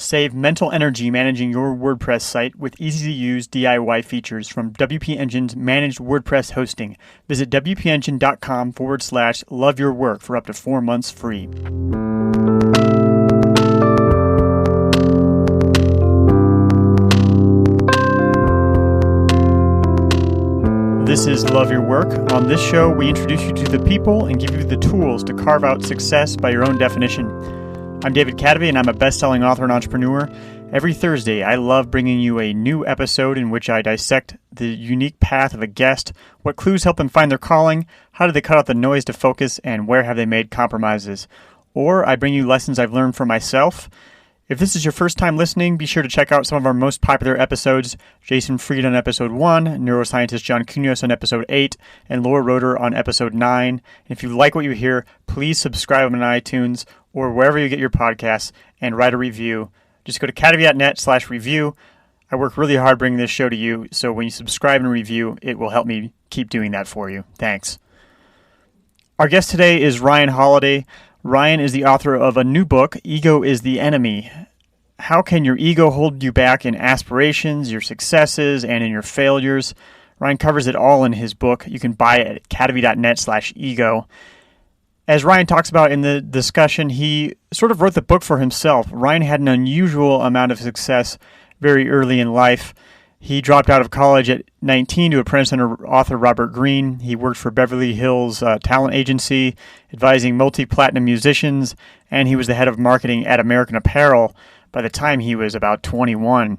Save mental energy managing your WordPress site with easy-to-use DIY features from WP Engine's managed WordPress hosting. Visit wpengine.com/loveyourwork for up to 4 months free. This is Love Your Work. On this show, we introduce you to the people and give you the tools to carve out success by your own definition. I'm David Pageview, and I'm a best-selling author and entrepreneur. Every Thursday, I love bringing you a new episode in which I dissect the unique path of a guest, what clues help them find their calling, how did they cut out the noise to focus, and where have they made compromises. Or I bring you lessons I've learned for myself. If this is your first time listening, be sure to check out some of our most popular episodes: Jason Fried on episode 1, neuroscientist John Cunios on episode 8, and Laura Roeder on episode 9. And if you like what you hear, please subscribe on iTunes or wherever you get your podcasts and write a review. Just go to cateviat.net/review. I work really hard bringing this show to you, so when you subscribe and review, it will help me keep doing that for you. Thanks. Our guest today is Ryan Holiday. Ryan is the author of a new book, Ego is the Enemy. How can your ego hold you back in aspirations, your successes, and in your failures? Ryan covers it all in his book. You can buy it at cateviat.net/ego. As Ryan talks about in the discussion, he sort of wrote the book for himself. Ryan had an unusual amount of success very early in life. He dropped out of college at 19 to apprentice under author Robert Greene. He worked for Beverly Hills Talent Agency, advising multi-platinum musicians, and he was the head of marketing at American Apparel by the time he was about 21.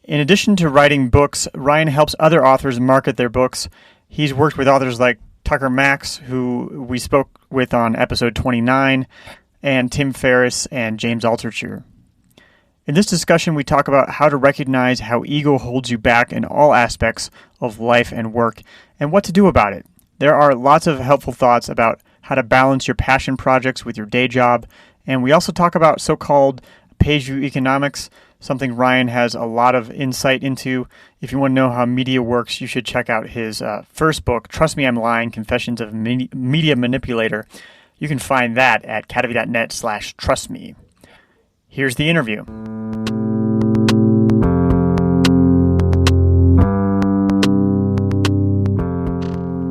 In addition to writing books, Ryan helps other authors market their books. He's worked with authors like Tucker Max, who we spoke with on episode 29, and Tim Ferriss and James Altucher. In this discussion, we talk about how to recognize how ego holds you back in all aspects of life and work, and what to do about it. There are lots of helpful thoughts about how to balance your passion projects with your day job, and we also talk about so-called Pageview economics, something Ryan has a lot of insight into. If you want to know how media works, you should check out his first book, Trust Me, I'm Lying, Confessions of a Media Manipulator. You can find that at cateviat.net/trustme. Here's the interview.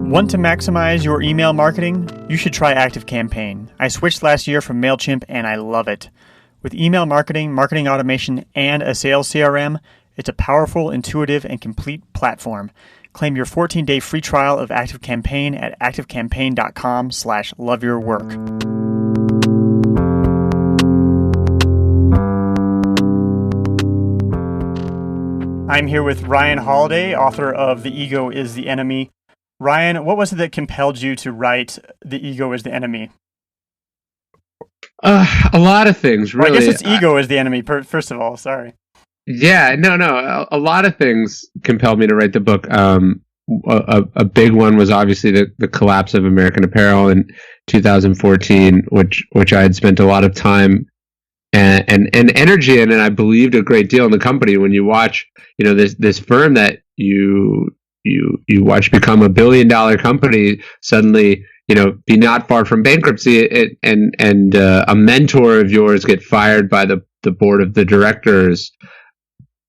Want to maximize your email marketing? You should try ActiveCampaign. I switched last year from MailChimp and I love it. With email marketing, marketing automation, and a sales CRM, it's a powerful, intuitive, and complete platform. Claim your 14-day free trial of ActiveCampaign at activecampaign.com/loveyourwork. I'm here with Ryan Holiday, author of The Ego is the Enemy. Ryan, what was it that compelled you to write The Ego is the Enemy? A lot of things, really. Well, I guess it's ego is the enemy, first of all. Sorry. Yeah, no. A lot of things compelled me to write the book. A big one was obviously the collapse of American Apparel in 2014, which I had spent a lot of time and energy in, and I believed a great deal in the company. When you watch, this firm that you watch become $1 billion company suddenly, be not far from bankruptcy, and a mentor of yours get fired by the board of the directors,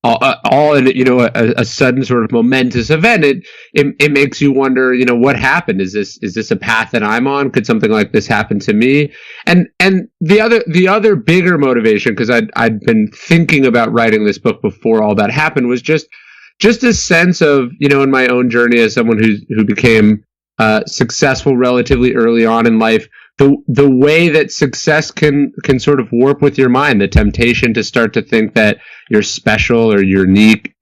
all in a sudden sort of momentous event. It makes you wonder, what happened? Is this a path that I'm on? Could something like this happen to me? And the other bigger motivation, because I'd been thinking about writing this book before all that happened, was just a sense of, in my own journey as someone who became successful relatively early on in life, the way that success can sort of warp with your mind, the temptation to start to think that you're special or unique,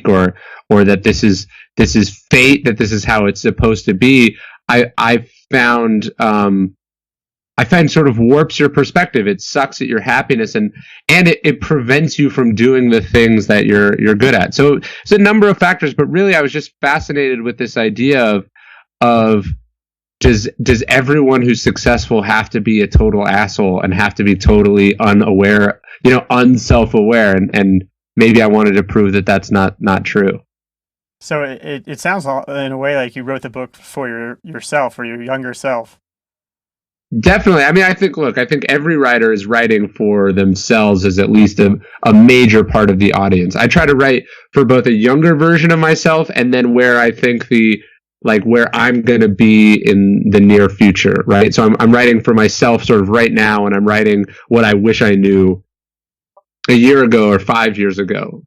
or that this is fate, that this is how it's supposed to be. I found sort of warps your perspective. It sucks at your happiness, and it prevents you from doing the things that you're good at. So it's a number of factors, but really I was just fascinated with this idea of does everyone who's successful have to be a total asshole and have to be totally unaware, unself-aware, and maybe I wanted to prove that that's not true. So it sounds in a way like you wrote the book for yourself or your younger self. Definitely. I mean, I think every writer is writing for themselves as at least a major part of the audience. I try to write for both a younger version of myself and then where I think where I'm going to be in the near future, right? So I'm writing for myself sort of right now, and I'm writing what I wish I knew a year ago or 5 years ago.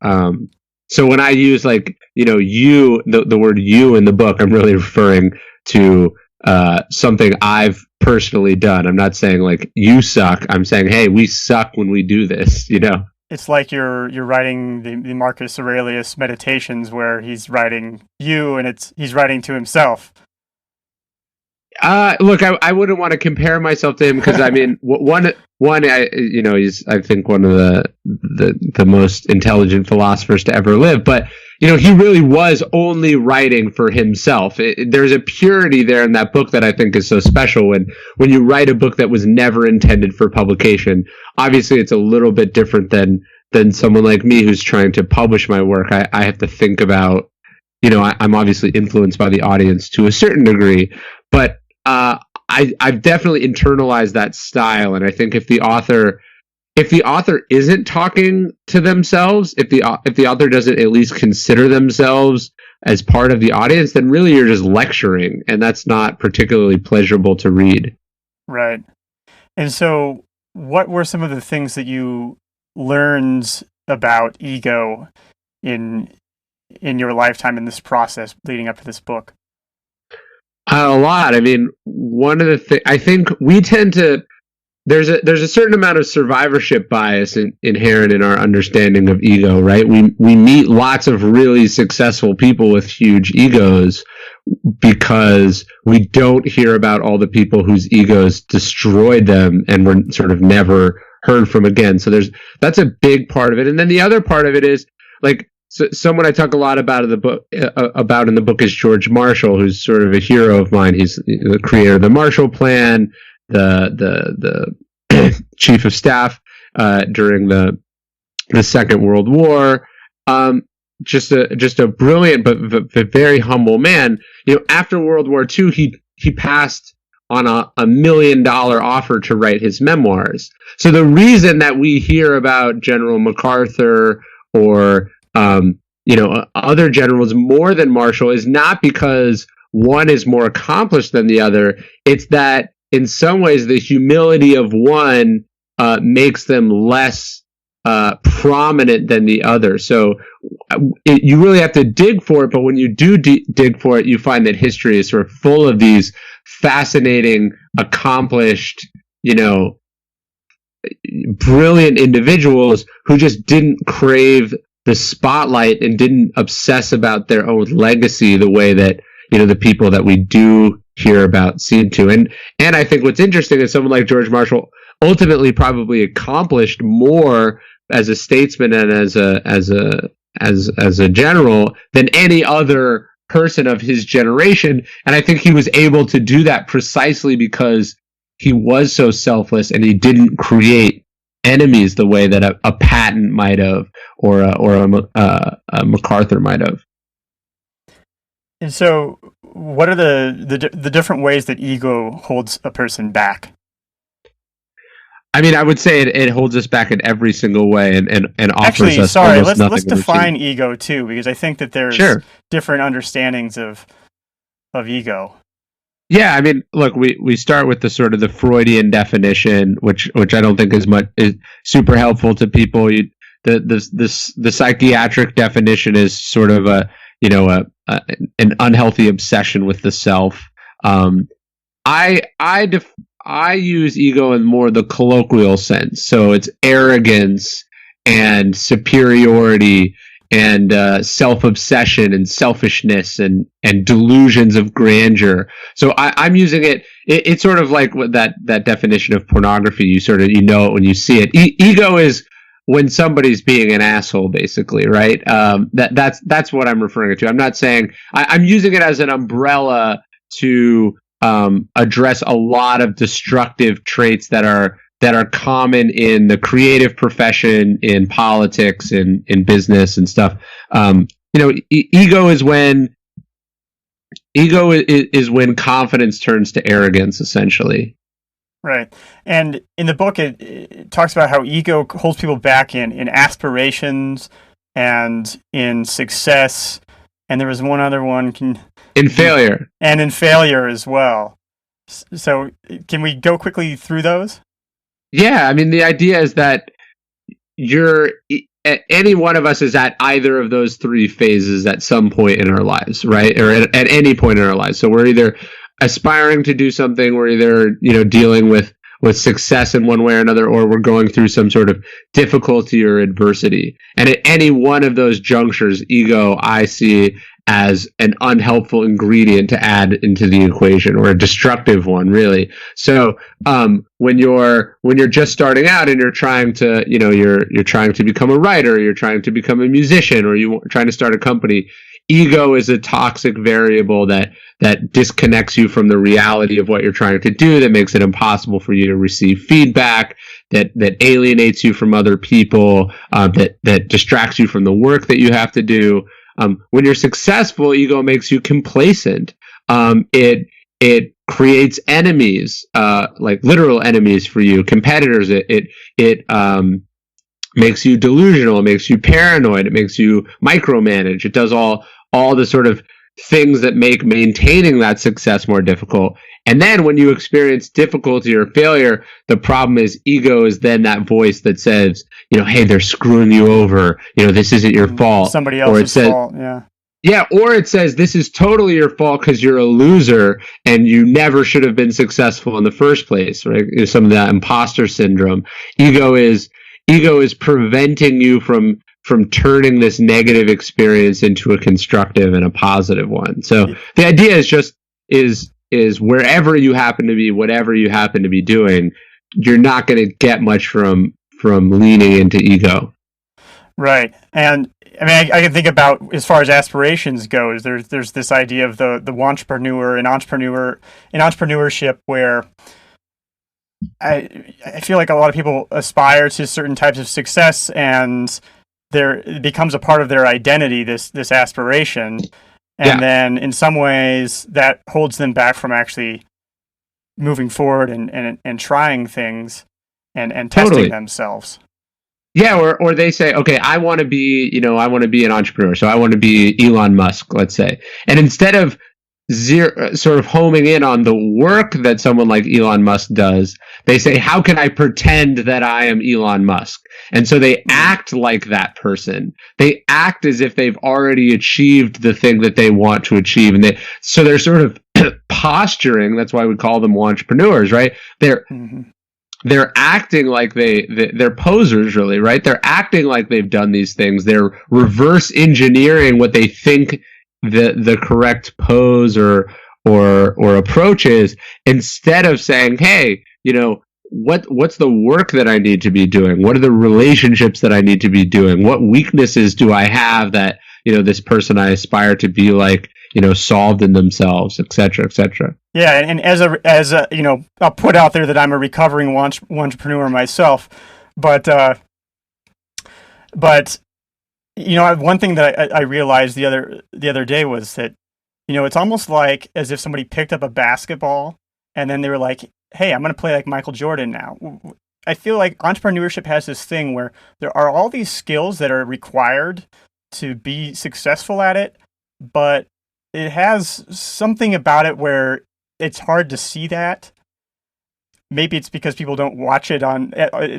So when I use the word you in the book, I'm really referring to something I've personally done. I'm not saying like you suck. I'm saying, hey, we suck when we do this, It's like you're writing the Marcus Aurelius Meditations, where he's writing you, and he's writing to himself. Look, I wouldn't want to compare myself to him because I mean, he's I think one of the most intelligent philosophers to ever live, but he really was only writing for himself. There's a purity there in that book that I think is so special. When you write a book that was never intended for publication, obviously it's a little bit different than someone like me who's trying to publish my work. I have to think about, I'm obviously influenced by the audience to a certain degree, but I've definitely internalized that style, and I think if the author isn't talking to themselves, if the author doesn't at least consider themselves as part of the audience, then really you're just lecturing, and that's not particularly pleasurable to read. Right. And so, what were some of the things that you learned about ego in your lifetime in this process leading up to this book? A lot. I mean, one of the things I think we tend to there's a certain amount of survivorship bias inherent in our understanding of ego, right? We meet lots of really successful people with huge egos because we don't hear about all the people whose egos destroyed them and were sort of never heard from again. So that's a big part of it. And then the other part of it is like someone I talk a lot about in the book is George Marshall, who's sort of a hero of mine. He's the creator of the Marshall Plan, the chief of staff during the Second World War. Just a brilliant but very humble man. After World War II, he passed on a $1 million offer to write his memoirs. So the reason that we hear about General MacArthur or other generals more than Marshall is not because one is more accomplished than the other. It's that in some ways the humility of one makes them less prominent than the other. So you really have to dig for it, but when you do dig for it, you find that history is sort of full of these fascinating, accomplished, brilliant individuals who just didn't crave the spotlight and didn't obsess about their own legacy the way that the people that we do hear about seem to. And I think what's interesting is someone like George Marshall ultimately probably accomplished more as a statesman and as a general than any other person of his generation. And I think he was able to do that precisely because he was so selfless and he didn't create enemies the way that a Patton might have or a MacArthur might have. And so, what are the different ways that ego holds a person back? I mean, I would say it holds us back in every single way and offers Actually, us sorry, almost nothing. Let's define ego too, because I think that there's different understandings of ego. Yeah, I mean, look, we start with the sort of the Freudian definition, which I don't think is super helpful to people. The psychiatric definition is sort of an unhealthy obsession with the self. I use ego in more the colloquial sense, so it's arrogance and superiority and self-obsession and selfishness and delusions of grandeur. So I'm using it. It's sort of like what that definition of pornography. You know it when you see it. Ego is when somebody's being an asshole, basically, right? That's what I'm referring to. I'm not saying I'm using it as an umbrella to address a lot of destructive traits that are common in the creative profession, in politics, in business and stuff. Ego is when confidence turns to arrogance, essentially. Right. And in the book, it talks about how ego holds people back in aspirations and in success. And there was one other one. In failure. And in failure as well. So can we go quickly through those? Yeah. I mean, the idea is that any one of us is at either of those three phases at some point in our lives, right? Or at any point in our lives. So we're either aspiring to do something, we're either, dealing with success in one way or another, or we're going through some sort of difficulty or adversity. And at any one of those junctures, ego I see as an unhelpful ingredient to add into the equation, or a destructive one, really. So when you're just starting out and you're trying to you're trying to become a writer, you're trying to become a musician, or you're trying to start a company, ego is a toxic variable that disconnects you from the reality of what you're trying to do, that makes it impossible for you to receive feedback, that alienates you from other people, that distracts you from the work that you have to do. When you're successful, ego makes you complacent. It creates enemies, like literal enemies for you, competitors. It makes you delusional. It makes you paranoid. It makes you micromanage. It does all the sort of things that make maintaining that success more difficult. And then when you experience difficulty or failure, the problem is ego is then that voice that says, hey, they're screwing you over. This isn't your fault. Somebody else's fault. Yeah. Yeah, or it says this is totally your fault because you're a loser and you never should have been successful in the first place, right? Some of that imposter syndrome. Ego is preventing you from turning this negative experience into a constructive and a positive one. So the idea is wherever you happen to be, whatever you happen to be doing, you're not going to get much from leaning into ego. Right. And I mean, I can think about, as far as aspirations goes, there's this idea of the wantrepreneur and entrepreneurship, where I feel like a lot of people aspire to certain types of success, and it becomes a part of their identity, this aspiration. And then in some ways that holds them back from actually moving forward and trying things and testing themselves. Yeah, or they say, okay, I want to be an entrepreneur, so I want to be Elon Musk, let's say. And instead of sort of homing in on the work that someone like Elon Musk does, they say, how can I pretend that I am Elon Musk? And so they act like that person. They act as if they've already achieved the thing that they want to achieve. And they're sort of posturing. That's why we call them entrepreneurs, right? They're acting like they're posers, really, right? They're acting like they've done these things. They're reverse engineering what they think the correct pose or approach is, instead of saying, hey, what's the work that I need to be doing? What are the relationships that I need to be doing? What weaknesses do I have that, this person I aspire to be like, solved in themselves, et cetera, et cetera. Yeah. And as a, I'll put out there that I'm a recovering entrepreneur myself, but one thing that I realized the other day was that, it's almost like as if somebody picked up a basketball and then they were like, hey, I'm going to play like Michael Jordan now. I feel like entrepreneurship has this thing where there are all these skills that are required to be successful at it, but it has something about it where it's hard to see that. Maybe it's because people don't watch it on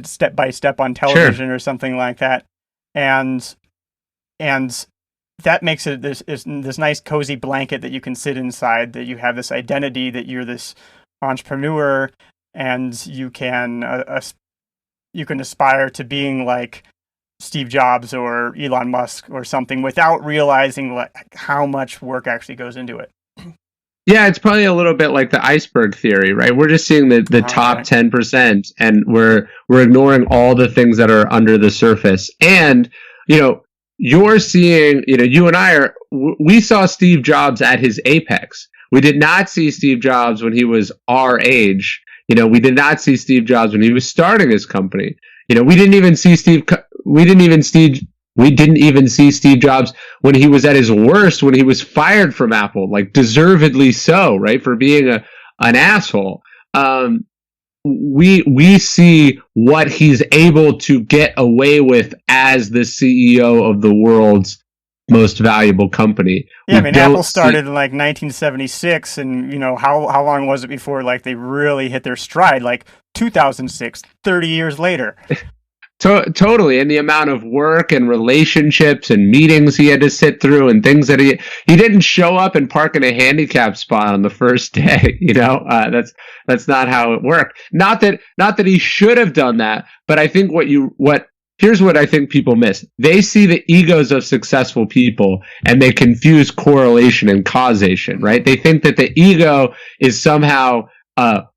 step by step on television or something like that. And that makes it this nice cozy blanket that you can sit inside, that you have this identity that you're this entrepreneur, and you can aspire to being like Steve Jobs or Elon Musk or something without realizing how much work actually goes into it. Yeah, it's probably a little bit like the iceberg theory, right? We're just seeing the top 10%, and we're ignoring all the things that are under the surface. And, you're seeing, you and I we saw Steve Jobs at his apex. We did not see Steve Jobs when he was our age. We did not see Steve Jobs when he was starting his company. We didn't even see Steve Jobs when he was at his worst, when he was fired from Apple, like deservedly so, right, for being an asshole. we see what he's able to get away with as the CEO of the world's most valuable company. Yeah, I mean, Apple started in like 1976, and how long was it before like they really hit their stride? Like 2006, 30 years later. Totally, and the amount of work and relationships and meetings he had to sit through and things that he didn't show up and park in a handicap spot on the first day. That's not how it worked. Not that he should have done that, but I think here's what I think people miss. They see the egos of successful people and they confuse correlation and causation, right? They think that the ego is somehow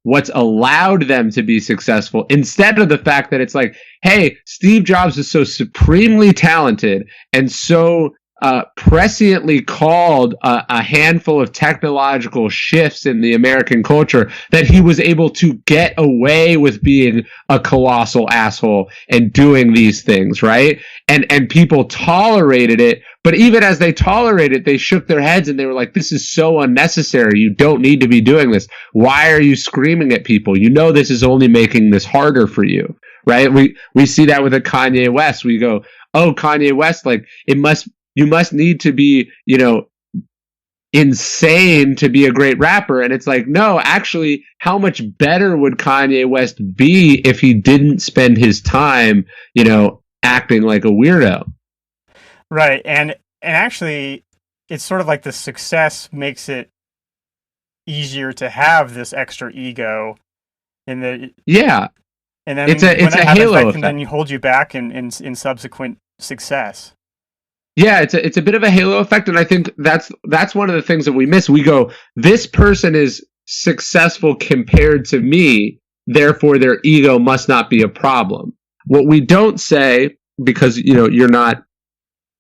what's allowed them to be successful, instead of the fact that it's like, hey, Steve Jobs is so supremely talented and so presciently called a handful of technological shifts in the American culture that he was able to get away with being a colossal asshole and doing these things, right? And people tolerated it, but even as they tolerated it, they shook their heads and they were like, this is so unnecessary. You don't need to be doing this. Why are you screaming at people? This is only making this harder for you, right? We see that with a Kanye West. We go, oh, Kanye West, like you must need to be, insane to be a great rapper. And it's like, no, actually, how much better would Kanye West be if he didn't spend his time, acting like a weirdo? Right. And actually, it's sort of like the success makes it easier to have this extra ego in the... Yeah. And then it's a halo effect. And then you hold you back in subsequent success. Yeah, it's a bit of a halo effect, and I think that's one of the things that we miss. We go, this person is successful compared to me, therefore their ego must not be a problem. What we don't say, because you're not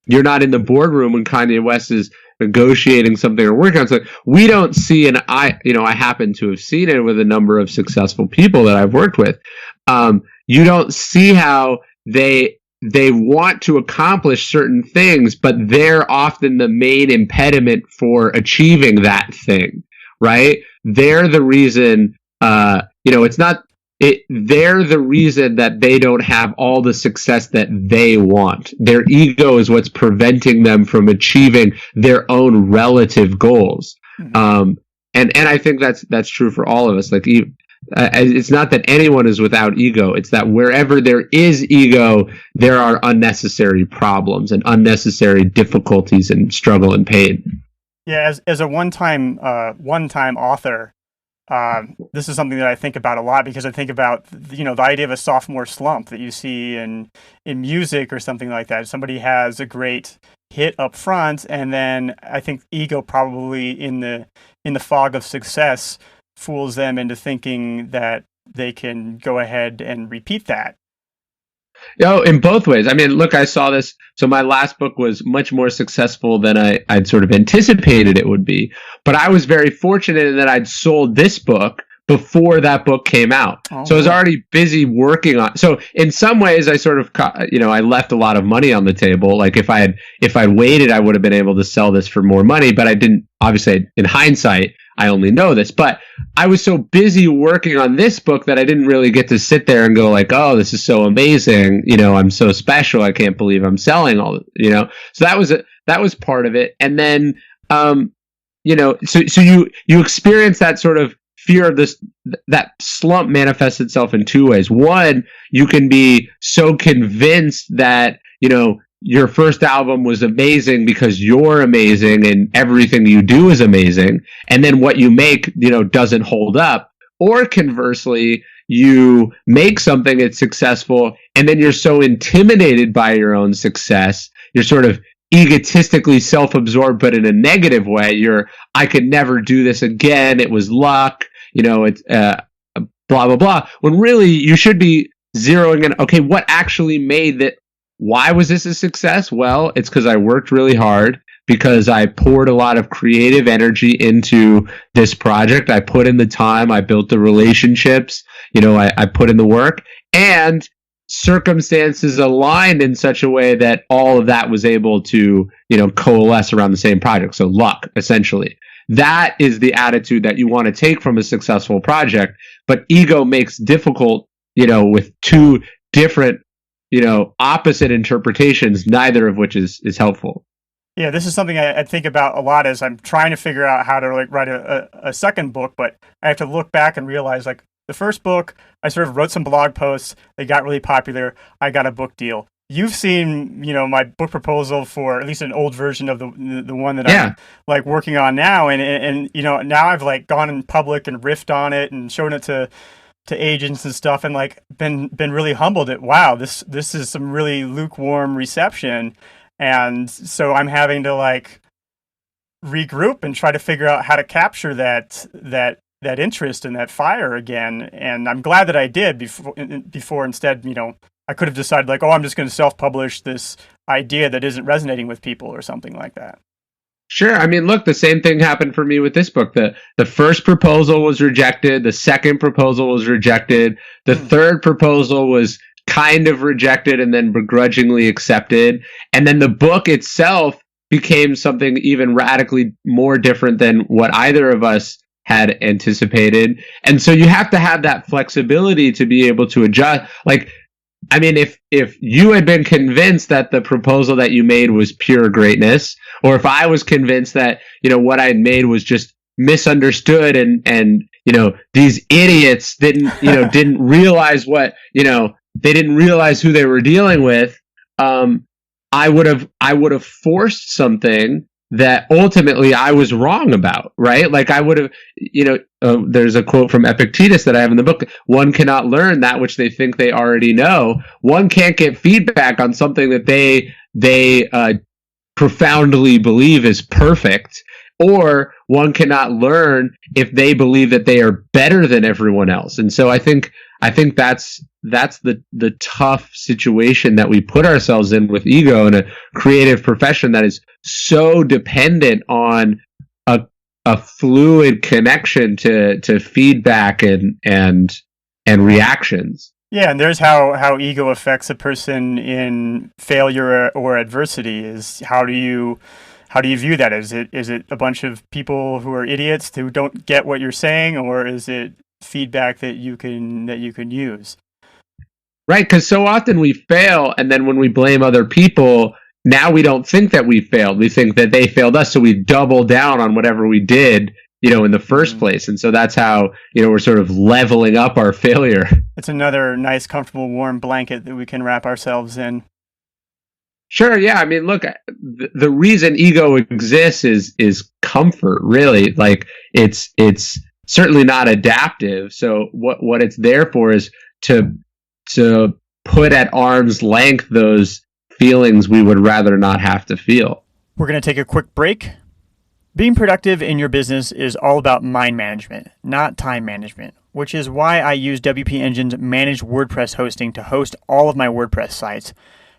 in the boardroom when Kanye West is negotiating something or working on something, we don't see, and I happen to have seen it with a number of successful people that I've worked with. You don't see how they want to accomplish certain things, but they're often the main impediment for achieving that thing, right? They're the reason, they're the reason that they don't have all the success that they want. Their ego is what's preventing them from achieving their own relative goals. And I think that's true for all of us. Like, it's not that anyone is without ego. It's that wherever there is ego, there are unnecessary problems and unnecessary difficulties and struggle and pain. Yeah, as a one-time author, this is something that I think about a lot, because I think about the idea of a sophomore slump that you see in music or something like that. Somebody has a great hit up front, and then I think ego probably in the fog of success fools them into thinking that they can go ahead and repeat that. In both ways. I mean, look, I saw this. So my last book was much more successful than I'd sort of anticipated it would be. But I was very fortunate in that I'd sold this book before that book came out. Oh, so I was already busy working on. So in some ways, I sort of, I left a lot of money on the table. Like if I'd waited, I would have been able to sell this for more money. But I didn't. Obviously, in hindsight, I only know this, but I was so busy working on this book that I didn't really get to sit there and go like, oh, this is so amazing. I'm so special. I can't believe I'm selling all, so that was part of it. And then, so you experience that sort of fear of this, that slump manifests itself in two ways. One, you can be so convinced that, your first album was amazing because you're amazing and everything you do is amazing, and then what you make, doesn't hold up. Or conversely, you make something that's successful and then you're so intimidated by your own success, you're sort of egotistically self-absorbed, but in a negative way. I could never do this again. It was luck, it's blah, blah, blah. When really you should be zeroing in, okay, what actually made that? Why was this a success? Well, it's because I worked really hard, because I poured a lot of creative energy into this project. I put in the time, I built the relationships, I put in the work, and circumstances aligned in such a way that all of that was able to, coalesce around the same project. So luck, essentially. that is the attitude that you want to take from a successful project. But ego makes difficult, with two different, opposite interpretations, neither of which is helpful. Yeah, this is something I think about a lot as I'm trying to figure out how to write a second book, but I have to look back and realize the first book, I sort of wrote some blog posts, they got really popular, I got a book deal. You've seen, my book proposal for at least an old version of the one that I'm working on now, and now I've gone in public and riffed on it and shown it to agents and stuff, and been really humbled at, wow, this is some really lukewarm reception. And so I'm having to regroup and try to figure out how to capture that interest and that fire again. And I'm glad that I did before instead, I could have decided I'm just going to self-publish this idea that isn't resonating with people or something like that. Sure. I mean, look, the same thing happened for me with this book. The first proposal was rejected. The second proposal was rejected. The third proposal was kind of rejected and then begrudgingly accepted. And then the book itself became something even radically more different than what either of us had anticipated. And so you have to have that flexibility to be able to adjust. If you had been convinced that the proposal that you made was pure greatness, or if I was convinced that, what I had made was just misunderstood and these idiots didn't realize what, they didn't realize who they were dealing with, I would have forced something that ultimately I was wrong about, right? I would have, there's a quote from Epictetus that I have in the book: one cannot learn that which they think they already know. One can't get feedback on something that they profoundly believe is perfect, or one cannot learn if they believe that they are better than everyone else. And so I think that's the tough situation that we put ourselves in with ego in a creative profession that is so dependent on a fluid connection to feedback and reactions. Yeah, and there's how ego affects a person in failure or adversity. Is how do you view that? Is it a bunch of people who are idiots who don't get what you're saying, or is it feedback that you can use? Right, because so often we fail, and then when we blame other people, now we don't think that we failed. We think that they failed us, so we double down on whatever we did, in the first place. And so that's how, we're sort of leveling up our failure. It's another nice, comfortable, warm blanket that we can wrap ourselves in. Sure, yeah. I mean, look, the reason ego exists is comfort, really. It's certainly not adaptive. So what it's there for is to put at arm's length those feelings we would rather not have to feel. We're going to take a quick break. Being productive in your business is all about mind management, not time management, which is why I use WP Engine's managed WordPress hosting to host all of my WordPress sites.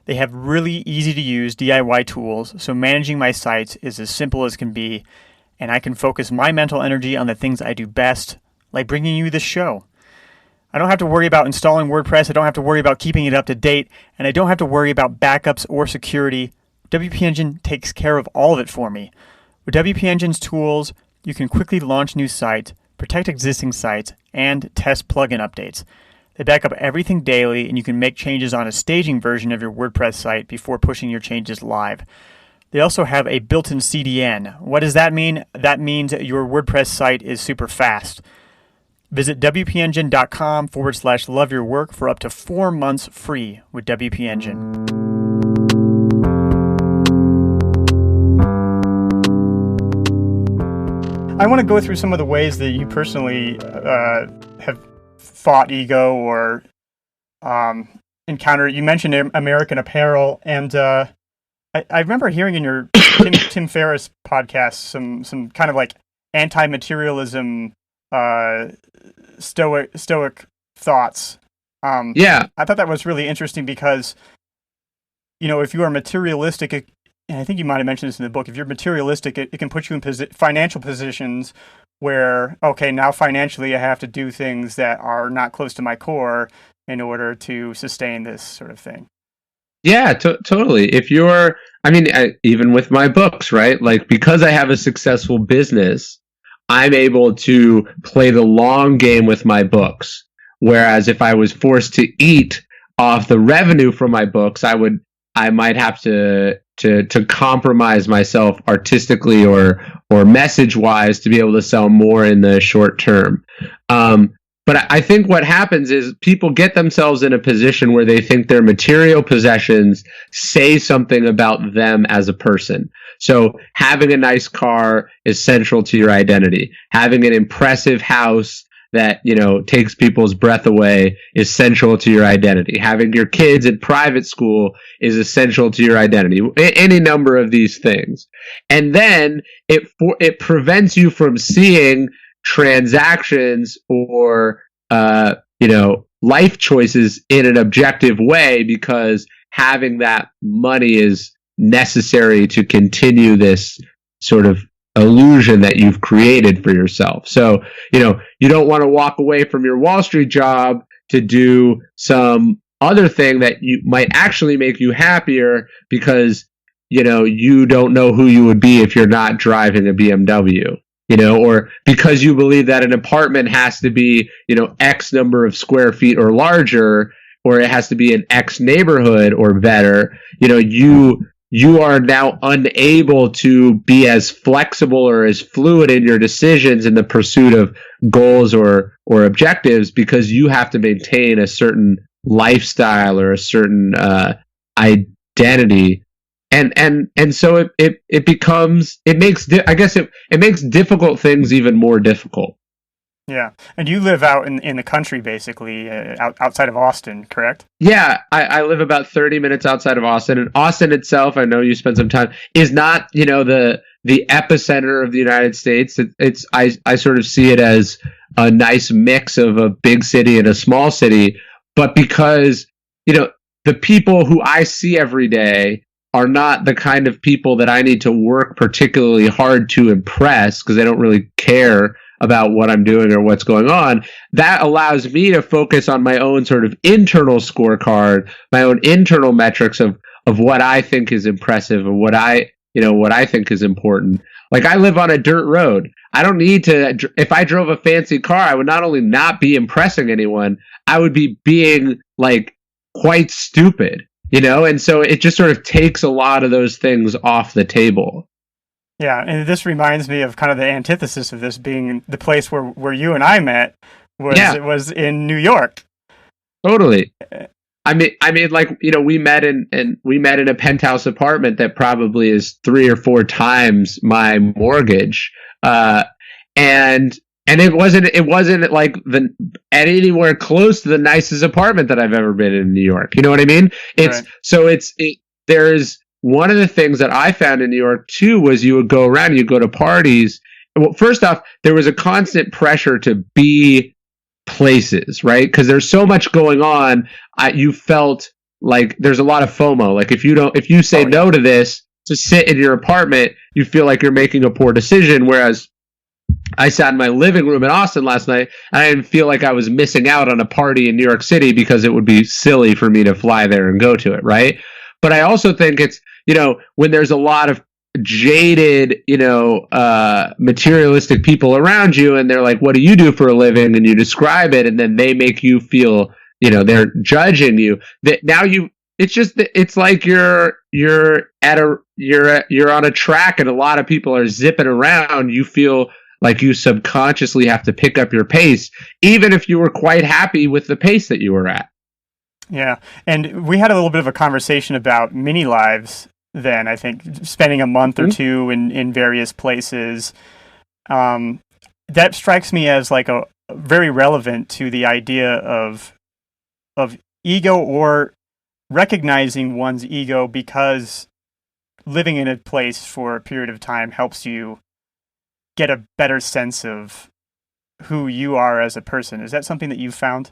They have really easy to use DIY tools, so managing my sites is as simple as can be, and I can focus my mental energy on the things I do best, like bringing you this show. I don't have to worry about installing WordPress, I don't have to worry about keeping it up to date, and I don't have to worry about backups or security. WP Engine takes care of all of it for me. With WP Engine's tools, you can quickly launch new sites, protect existing sites, and test plugin updates. They back up everything daily, and you can make changes on a staging version of your WordPress site before pushing your changes live. They also have a built-in CDN. What does that mean? That means your WordPress site is super fast. Visit wpengine.com/loveyourwork for up to 4 months free with WP Engine. I want to go through some of the ways that you personally have fought ego or encountered. You mentioned American Apparel, and I remember hearing in your Tim Ferriss podcast some kind of AntiMaterialism stoic thoughts. Yeah, I thought that was really interesting because, if you are materialistic, and I think you might have mentioned this in the book, if you're materialistic, it can put you in financial positions where, okay, now financially I have to do things that are not close to my core in order to sustain this sort of thing. Yeah, totally. If you're, even with my books, right? Because I have a successful business, I'm able to play the long game with my books. Whereas if I was forced to eat off the revenue from my books, I might have to compromise myself artistically or message wise to be able to sell more in the short term. But I think what happens is people get themselves in a position where they think their material possessions say something about them as a person. So having a nice car is central to your identity. Having an impressive house that, takes people's breath away is central to your identity. Having your kids in private school is essential to your identity. Any number of these things. And then it prevents you from seeing transactions or life choices in an objective way, because having that money is necessary to continue this sort of illusion that you've created for yourself. So, you don't want to walk away from your Wall Street job to do some other thing that you might actually make you happier, because you don't know who you would be if you're not driving a BMW. Or because you believe that an apartment has to be, X number of square feet or larger, or it has to be an X neighborhood or better, you are now unable to be as flexible or as fluid in your decisions in the pursuit of goals or objectives, because you have to maintain a certain lifestyle or a certain identity. And so it makes difficult things even more difficult. Yeah. And you live out in the country, basically, outside of Austin, correct? Yeah. I live about 30 minutes outside of Austin. And Austin itself, I know you spent some time, is not, the epicenter of the United States. I sort of see it as a nice mix of a big city and a small city. But because, the people who I see every day are not the kind of people that I need to work particularly hard to impress, because they don't really care about what I'm doing or what's going on. That allows me to focus on my own sort of internal scorecard, my own internal metrics of what I think is impressive and what I think is important. Like, I live on a dirt road. I don't need to, if I drove a fancy car, I would not only not be impressing anyone, I would be being like quite stupid. And so it just sort of takes a lot of those things off the table. Yeah, and this reminds me of kind of the antithesis of this being the place where you and I met It was in New York. Totally. I mean, like, we met in a penthouse apartment that probably is 3 or 4 times my mortgage, and it wasn't like anywhere close to the nicest apartment that I've ever been in New York. You know what I mean? There's one of the things that I found in New York too was you would go around, you go to parties. Well, first off, there was a constant pressure to be places, right? Because there's so much going on. You felt like there's a lot of FOMO. Like if you say no to this to sit in your apartment, you feel like you're making a poor decision. Whereas I sat in my living room in Austin last night, and I didn't feel like I was missing out on a party in New York City because it would be silly for me to fly there and go to it, right? But I also think it's, when there's a lot of jaded, materialistic people around you, and they're like, what do you do for a living? And you describe it, and then they make you feel, they're judging you. That now it's like you're on a track and a lot of people are zipping around. You feel like you subconsciously have to pick up your pace, even if you were quite happy with the pace that you were at. Yeah. And we had a little bit of a conversation about mini lives then, I think, spending a month or two in various places. That strikes me as like a very relevant to the idea of ego, or recognizing one's ego, because living in a place for a period of time helps you get a better sense of who you are as a person. Is that something that you've found?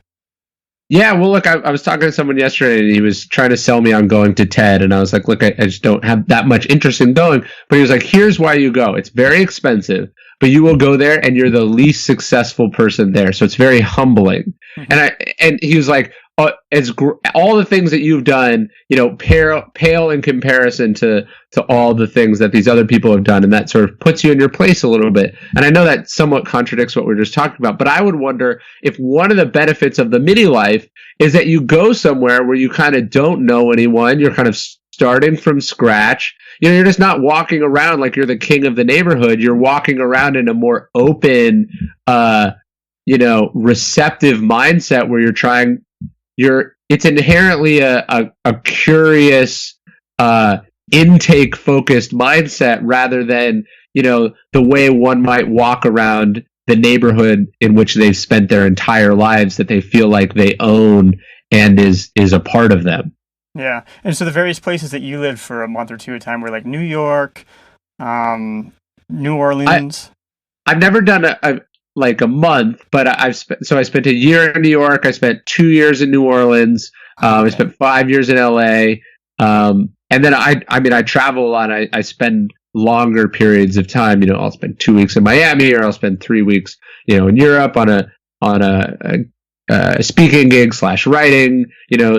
Yeah, well, look, I was talking to someone yesterday, and he was trying to sell me on going to TED, and I was like, look, I just don't have that much interest in going. But he was like, here's why you go. It's very expensive, but you will go there, and you're the least successful person there, so it's very humbling. Mm-hmm. And he was like, all the things that you've done, pale in comparison to all the things that these other people have done, and that sort of puts you in your place a little bit. And I know that somewhat contradicts what we're just talking about, but I would wonder if one of the benefits of the mini life is that you go somewhere where you kind of don't know anyone, you're kind of starting from scratch. You're just not walking around like you're the king of the neighborhood. You're walking around in a more open, receptive mindset where it's inherently a curious, intake focused mindset rather than, the way one might walk around the neighborhood in which they've spent their entire lives that they feel like they own and is a part of them. Yeah. And so the various places that you lived for a month or two at a time were like New York, New Orleans. I've never done a month, but I spent a year in New York. I spent 2 years in New Orleans. I spent 5 years in LA. And then I travel a lot. I spend longer periods of time. I'll spend 2 weeks in Miami, or I'll spend 3 weeks, in Europe on a speaking gig / writing,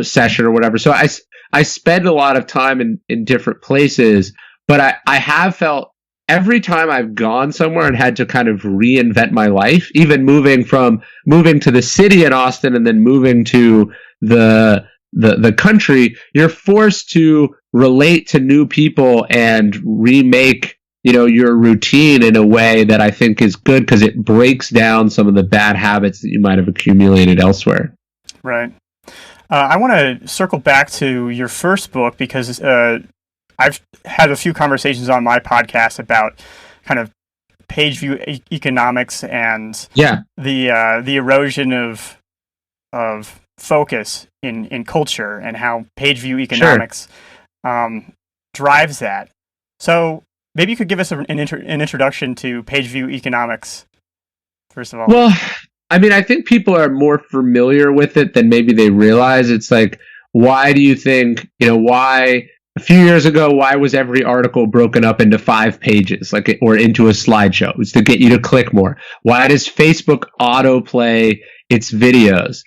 session or whatever. So I spend a lot of time in different places, but I have felt every time I've gone somewhere and had to kind of reinvent my life, even moving to the city in Austin and then moving to the country, you're forced to relate to new people and remake, your routine in a way that I think is good because it breaks down some of the bad habits that you might have accumulated elsewhere. Right. I want to circle back to your first book because I've had a few conversations on my podcast about kind of Pageview economics and the erosion of focus in culture and how Pageview economics drives that. So maybe you could give us an introduction to Pageview economics, first of all. Well, I think people are more familiar with it than maybe they realize. It's like, why do you think, why a few years ago, why was every article broken up into 5 pages, or into a slideshow? It's to get you to click more. Why does Facebook autoplay its videos,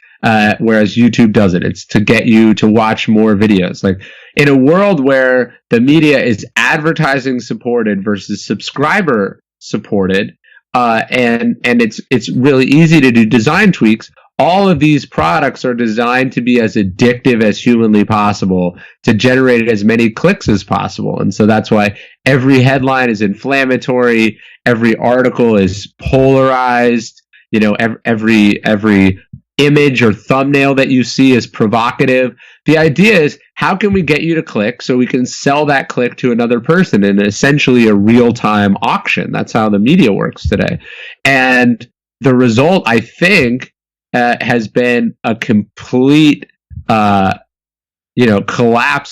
whereas YouTube doesn't? It's to get you to watch more videos. Like, in a world where the media is advertising supported versus subscriber supported, and it's really easy to do design tweaks. All of these products are designed to be as addictive as humanly possible to generate as many clicks as possible. And so that's why every headline is inflammatory, every article is polarized, every image or thumbnail that you see is provocative. The idea is, how can we get you to click so we can sell that click to another person in essentially a real-time auction? That's how the media works today. And the result, I think, has been a complete, collapse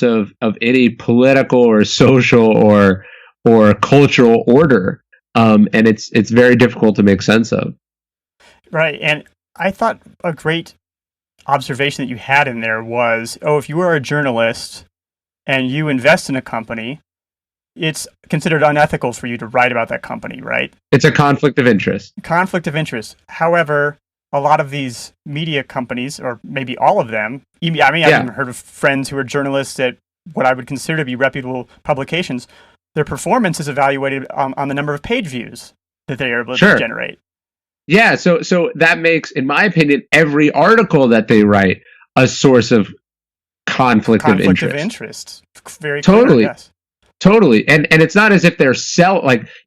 of any political or social or cultural order, and it's very difficult to make sense of. Right, and I thought a great observation that you had in there was, if you are a journalist and you invest in a company, it's considered unethical for you to write about that company, right? It's a conflict of interest. Conflict of interest. However, a lot of these media companies, or maybe all of them, I've even heard of friends who are journalists at what I would consider to be reputable publications. Their performance is evaluated on the number of page views that they are able to generate. Yeah, so that makes, in my opinion, every article that they write a source of conflict of interest. Very totally. Clear, yes. Totally. And it's not as if they're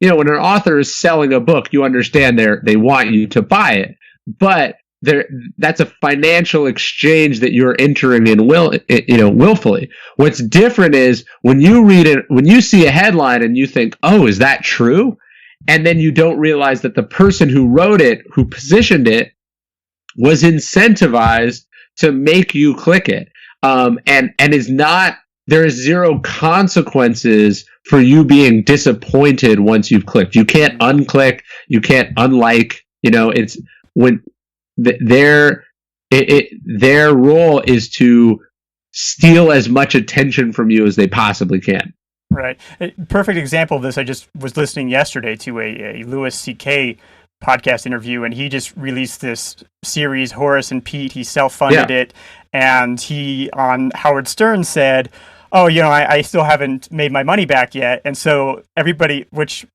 when an author is selling a book, you understand they want you to buy it. But that's a financial exchange that you're entering in willfully. What's different is when you read it, when you see a headline and you think, "Oh, is that true?" And then you don't realize that the person who wrote it, who positioned it, was incentivized to make you click it. And is not, there is zero consequences for you being disappointed once you've clicked. You can't unclick, you can't unlike, it's when their role is to steal as much attention from you as they possibly can. Right. A perfect example of this, I just was listening yesterday to a Louis C.K. podcast interview, and he just released this series, Horace and Pete. He self-funded it, and he, on Howard Stern, said, oh, I still haven't made my money back yet. And so everybody, which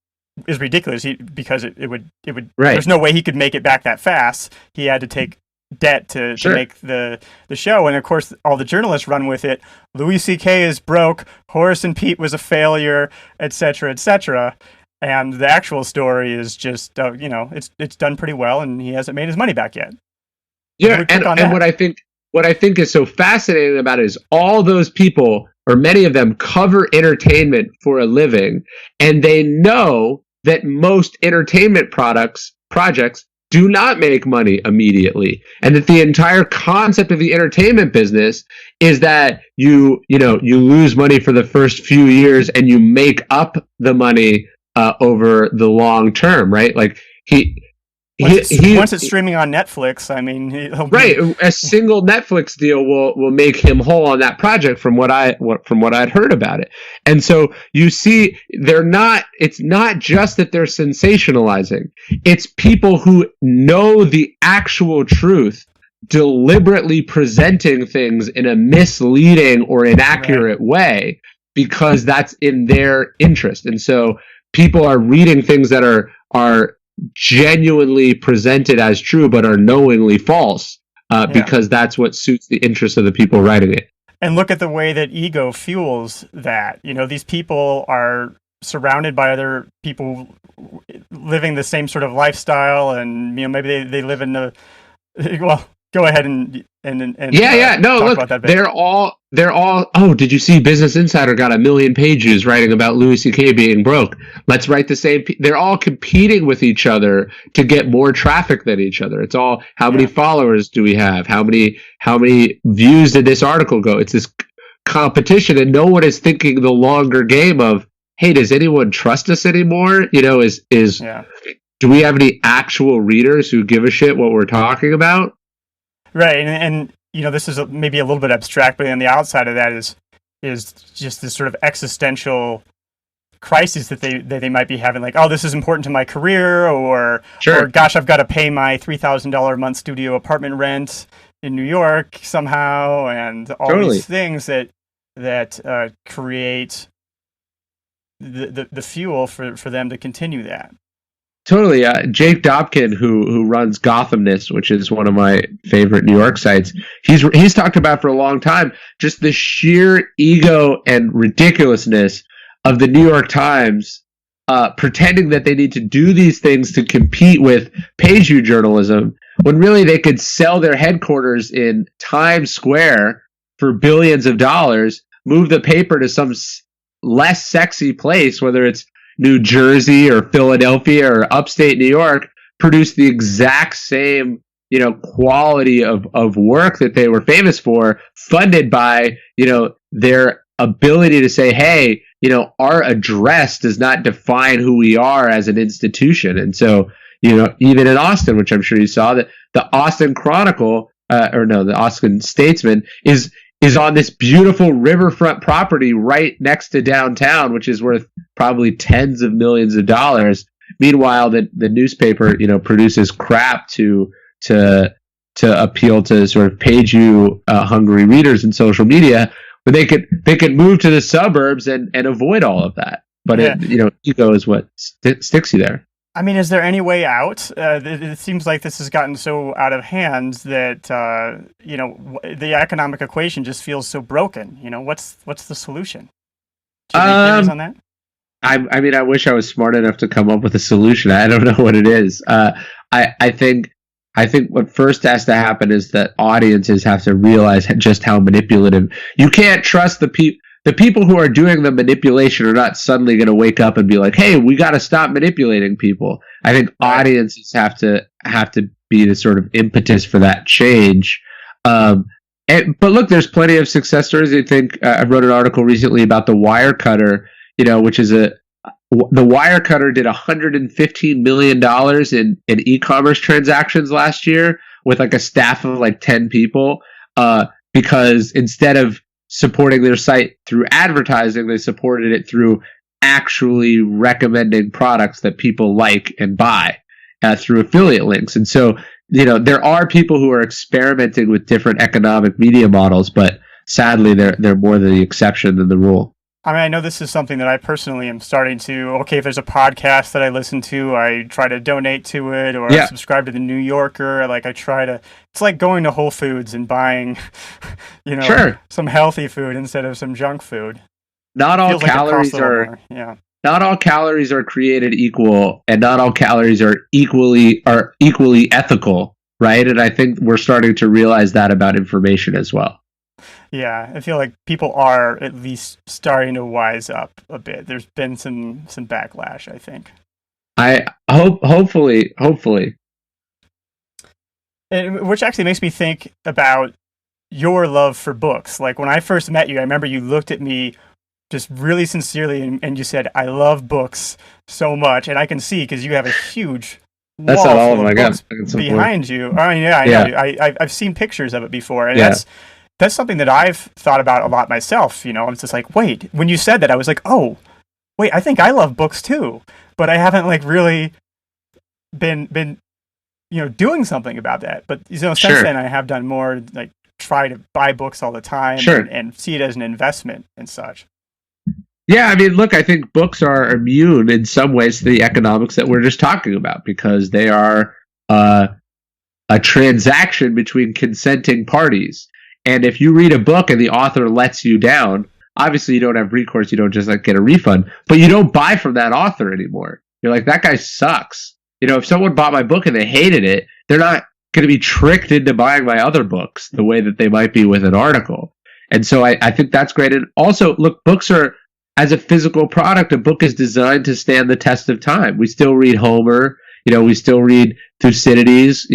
is ridiculous, because it would there's no way he could make it back that fast. He had to take debt to make the show, and of course all the journalists run with it. Louis C.K. is broke, Horace and Pete was a failure, etc., etc. And the actual story is just it's done pretty well, and he hasn't made his money back yet. And what I think is so fascinating about it is all those people, or many of them, cover entertainment for a living, and they know that most entertainment projects do not make money immediately, and that the entire concept of the entertainment business is that you lose money for the first few years and you make up the money over the long term, right? Like once it's streaming on Netflix, I mean, a single Netflix deal will make him whole on that project, from what I'd heard about it. And so you see, it's not just that they're sensationalizing. It's people who know the actual truth, deliberately presenting things in a misleading or inaccurate way, because that's in their interest. And so people are reading things that are genuinely presented as true but are knowingly false, because that's what suits the interest of the people writing it. And look at the way that ego fuels that. These people are surrounded by other people living the same sort of lifestyle, and maybe they live in the go ahead and look, about that bit. they're all oh, did you see Business Insider got 1 million page views writing about Louis C.K. being broke? Let's write the same. They're all competing with each other to get more traffic than each other. It's all, how many followers do we have? How many views did this article go? It's this competition, and no one is thinking the longer game of, hey, does anyone trust us anymore? Do we have any actual readers who give a shit what we're talking about? Right, and this is maybe a little bit abstract, but on the outside of that is just this sort of existential crisis that they might be having, like, oh, this is important to my career, or gosh, I've got to pay my $3,000 a month studio apartment rent in New York somehow, and all these things that create the fuel for them to continue that. Totally. Jake Dobkin, who runs Gothamnist, which is one of my favorite New York sites, he's talked about for a long time just the sheer ego and ridiculousness of the New York Times pretending that they need to do these things to compete with Pageview journalism, when really they could sell their headquarters in Times Square for billions of dollars, move the paper to some less sexy place, whether it's New Jersey or Philadelphia or upstate New York, produce the exact same, quality of work that they were famous for, funded by, their ability to say, hey, our address does not define who we are as an institution. And so, even in Austin, which I'm sure you saw, that the Austin Chronicle, the Austin Statesman is on this beautiful riverfront property right next to downtown, which is worth probably tens of millions of dollars. Meanwhile, the newspaper, produces crap to appeal to sort of Pageview hungry readers in social media, but they could move to the suburbs and avoid all of that. But ego is what sticks you there. I mean, is there any way out? It seems like this has gotten so out of hand that the economic equation just feels so broken. What's the solution? Do you have theories on that? I mean, I wish I was smart enough to come up with a solution. I don't know what it is. I think what first has to happen is that audiences have to realize just how manipulative. You can't trust the people. The people who are doing the manipulation are not suddenly going to wake up and be like, "Hey, we got to stop manipulating people." I think audiences have to be the sort of impetus for that change. But look, there's plenty of success stories. I think I wrote an article recently about the Wirecutter, which is the Wirecutter did $115 million in e-commerce transactions last year with like a staff of like 10 people, because instead of supporting their site through advertising, they supported it through actually recommending products that people like and buy. through affiliate links. And so, there are people who are experimenting with different economic media models, but sadly, they're more the exception than the rule. I mean, I know this is something that I personally am starting to, okay, if there's a podcast that I listen to, I try to donate to it, or I subscribe to the New Yorker. Like, it's like going to Whole Foods and buying, some healthy food instead of some junk food. Not all calories Not all calories are created equal, and not all calories are equally ethical, right? And I think we're starting to realize that about information as well. Yeah, I feel like people are at least starting to wise up a bit. There's been some backlash, I think. Hopefully. Which actually makes me think about your love for books. Like, when I first met you, I remember you looked at me just really sincerely and you said, "I love books so much," and I can see because you have a huge That's not all of my books behind you. I mean, I know. I've seen pictures of it before, and that's something that I've thought about a lot myself. It's just like, wait, when you said that, I was like, oh, wait, I think I love books too, but I haven't really been doing something about that. But since then, I have done more, like try to buy books all the time and see it as an investment and such. Yeah, I mean, look, I think books are immune in some ways to the economics that we're just talking about, because they are a transaction between consenting parties. And if you read a book and the author lets you down, obviously you don't have recourse. You don't just get a refund, but you don't buy from that author anymore. You're like, that guy sucks. If someone bought my book and they hated it, they're not going to be tricked into buying my other books the way that they might be with an article. And so I think that's great. And also, look, books are, as a physical product, a book is designed to stand the test of time. We still read Homer, we still read Thucydides,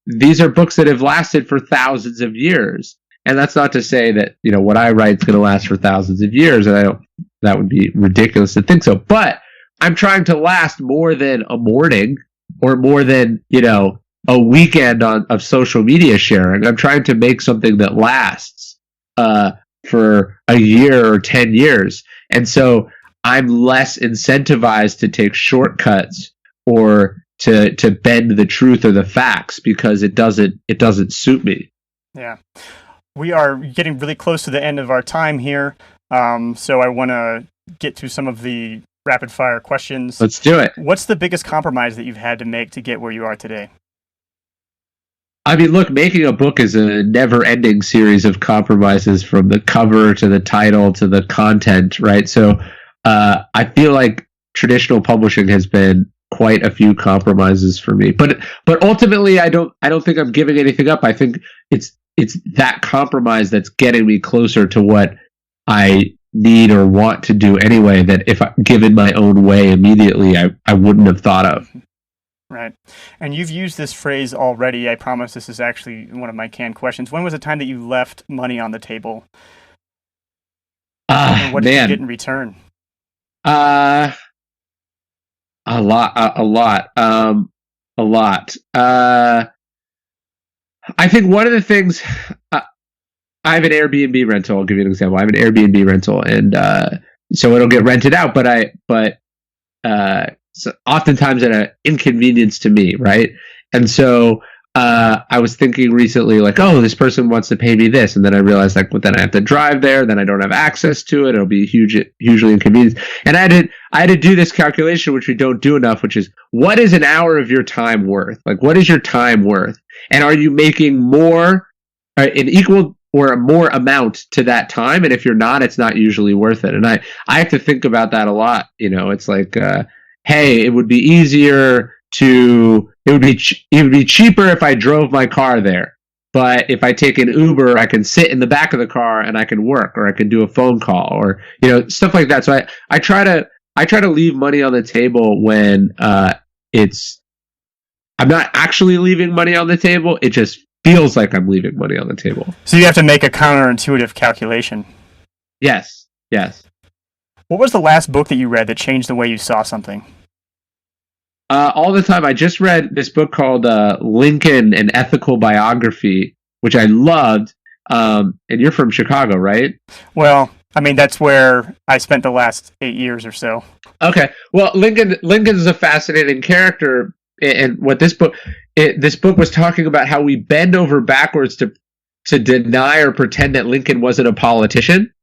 these are books that have lasted for thousands of years. And that's not to say that, what I write is going to last for thousands of years. And that would be ridiculous to think so. But I'm trying to last more than a morning or more than, a weekend of social media sharing. I'm trying to make something that lasts for a year or 10 years. And so I'm less incentivized to take shortcuts or to bend the truth or the facts, because it doesn't suit me. Yeah. We are getting really close to the end of our time here. So I want to get to some of the rapid fire questions. Let's do it. What's the biggest compromise that you've had to make to get where you are today? I mean, look, making a book is a never-ending series of compromises, from the cover to the title to the content, right? So I feel like traditional publishing has been quite a few compromises for me, but ultimately, I don't think I'm giving anything up. I think it's that compromise that's getting me closer to what I need or want to do anyway, that if I given my own way immediately, I wouldn't have thought of. Right. And you've used this phrase already. I promise this is actually one of my canned questions. When was the time that you left money on the table? And what did you get in return? A lot. I think one of the things, I have an Airbnb rental. I'll give you an example. I have an Airbnb rental, and so it'll get rented out, but so oftentimes at an inconvenience to me, right? And so I was thinking recently, like, oh, this person wants to pay me this, and then I realized, like, but then I have to drive there, then I don't have access to it. It'll be hugely inconvenient. And I had to do this calculation, which we don't do enough, which is, what is an hour of your time worth? Like, what is your time worth? And are you making more, an equal or a more amount to that time? And if you're not, it's not usually worth it. And I have to think about that a lot. It's like, hey, it would be cheaper if I drove my car there. But if I take an Uber, I can sit in the back of the car and I can work, or I can do a phone call, or stuff like that. So I try to leave money on the table when I'm not actually leaving money on the table. It just feels like I'm leaving money on the table. So you have to make a counterintuitive calculation. Yes. What was the last book that you read that changed the way you saw something? All the time. I just read this book called Lincoln, an Ethical Biography, which I loved. And you're from Chicago, right? Well, I mean, that's where I spent the last 8 years or so. Okay. Well, Lincoln's a fascinating character, and what this book was talking about how we bend over backwards to deny or pretend that Lincoln wasn't a politician,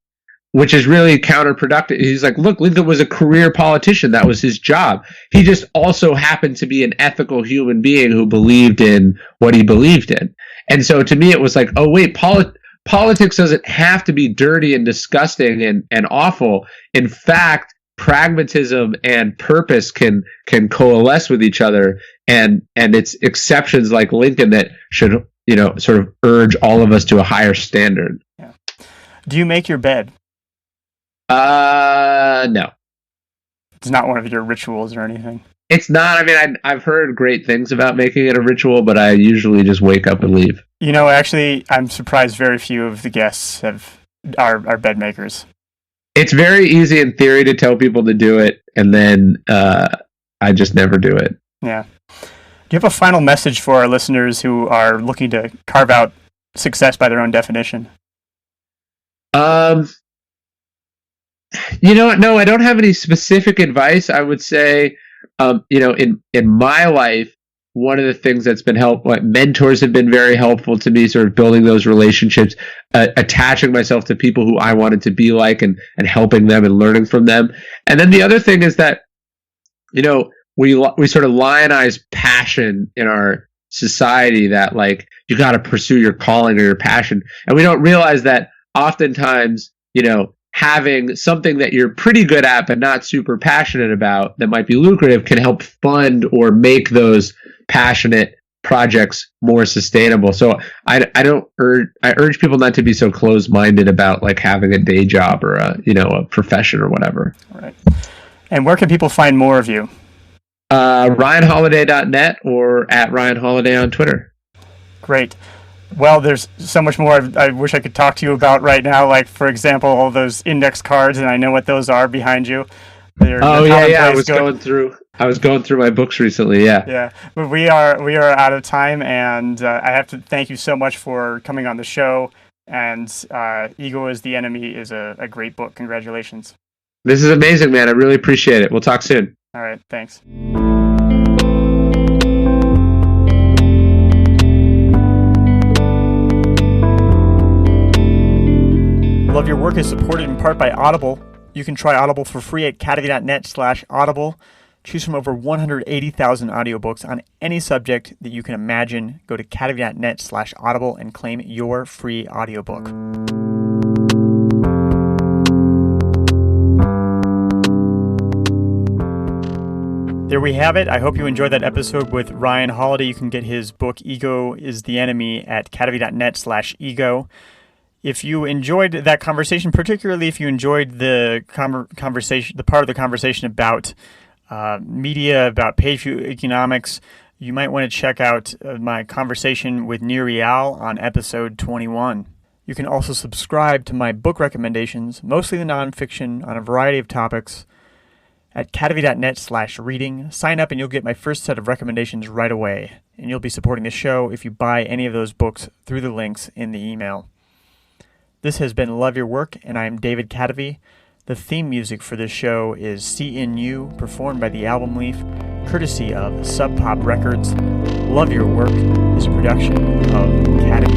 which is really counterproductive. He's like, look, Lincoln was a career politician. That was his job. He just also happened to be an ethical human being who believed in what he believed in. And so to me, it was like, oh, wait, politics doesn't have to be dirty and disgusting and awful. In fact, pragmatism and purpose can coalesce with each other. And it's exceptions like Lincoln that should, sort of urge all of us to a higher standard. Yeah. Do you make your bed? No. It's not one of your rituals or anything. It's not. I mean, I've heard great things about making it a ritual, but I usually just wake up and leave. Actually, I'm surprised very few of the guests are bed makers. It's very easy in theory to tell people to do it, and then I just never do it. Yeah. Do you have a final message for our listeners who are looking to carve out success by their own definition? No, I don't have any specific advice. I would say, in my life, one of the things that's been mentors have been very helpful to me, sort of building those relationships, attaching myself to people who I wanted to be like and helping them and learning from them. And then the other thing is that, we sort of lionize passion in our society, that like, you got to pursue your calling or your passion. And we don't realize that oftentimes, having something that you're pretty good at but not super passionate about that might be lucrative can help fund or make those passionate projects more sustainable. So I urge people not to be so closed-minded about like having a day job or a profession or whatever. All right. And where can people find more of you? RyanHoliday.net or at Ryan Holiday on Twitter. Great. Well, there's so much more I wish I could talk to you about right now. Like, for example, all those index cards, and I know what those are behind you. Yeah. I was going through my books recently. Yeah. Yeah. But we are out of time, and I have to thank you so much for coming on the show. And Ego is the Enemy is a great book. Congratulations. This is amazing, man. I really appreciate it. We'll talk soon. All right. Thanks. Love Your Work is supported in part by Audible. You can try Audible for free at cadavy.net/audible. Choose from over 180,000 audiobooks on any subject that you can imagine. Go to cadavy.net/audible and claim your free audiobook. There we have it. I hope you enjoyed that episode with Ryan Holiday. You can get his book, Ego is the Enemy, at cadavy.net/ego. If you enjoyed that conversation, particularly if you enjoyed the conversation, the part of the conversation about media, about Pageview economics, you might want to check out my conversation with Nir Eyal on episode 21. You can also subscribe to my book recommendations, mostly the nonfiction, on a variety of topics, at cadavy.net/reading. Sign up and you'll get my first set of recommendations right away. And you'll be supporting the show if you buy any of those books through the links in the email. This has been Love Your Work, and I'm David Cadavy. The theme music for this show is CNU, performed by the Album Leaf, courtesy of Sub Pop Records. Love Your Work is a production of Cadavy.